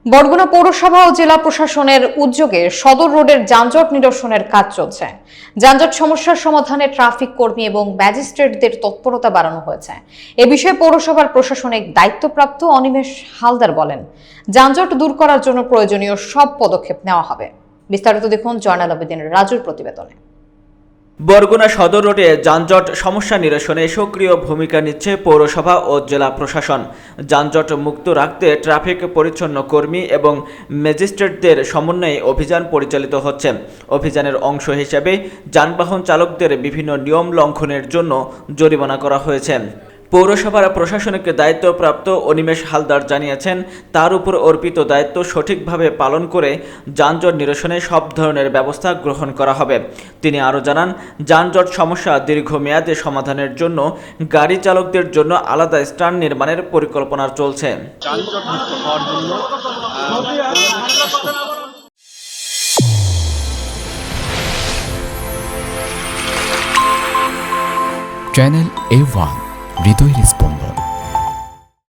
বরগুনা পৌরসভা ও জেলা প্রশাসনের উদ্যোগে সদর রোডের যানজট নিরসনের কাজ চলছে। যানজট সমস্যার সমাধানে ট্রাফিক কর্মী এবং ম্যাজিস্ট্রেটদের তৎপরতা বাড়ানো হয়েছে। এ বিষয়ে পৌরসভার প্রশাসনিক দায়িত্বপ্রাপ্ত অনিমেষ হালদার বলেন, যানজট দূর করার জন্য প্রয়োজনীয় সব পদক্ষেপ নেওয়া হবে। বিস্তারিত দেখুন জয়নাল আবেদিন রাজুর প্রতিবেদনে। বরগুনা সদর রোডে যানজট সমস্যা নিরসনে সক্রিয় ভূমিকা নিচ্ছে পৌরসভা ও জেলা প্রশাসন। যানজট মুক্ত রাখতে ট্রাফিক পরিচ্ছন্ন কর্মী এবং ম্যাজিস্ট্রেটদের সমন্বয়ে অভিযান পরিচালিত হচ্ছে। অভিযানের অংশ হিসেবে যানবাহন চালকদের বিভিন্ন নিয়ম লঙ্ঘনের জন্য জরিমানা করা হয়েছে। পৌরসভার প্রশাসনিক দায়িত্বপ্রাপ্ত অনিমেষ হালদার জানিয়েছেন, তার উপর অর্পিত দায়িত্ব সঠিকভাবে পালন করে যানজট নিরসনে সব ধরনের ব্যবস্থা গ্রহণ করা হবে। তিনি আরও জানান, যানজট সমস্যা দীর্ঘমেয়াদে সমাধানের জন্য গাড়ি চালকদের জন্য আলাদা স্ট্যান্ড নির্মাণের পরিকল্পনা চলছে। যানজট মুক্ত হওয়ার জন্য চ্যানেল A1 হৃদয়ের স্পন্দন।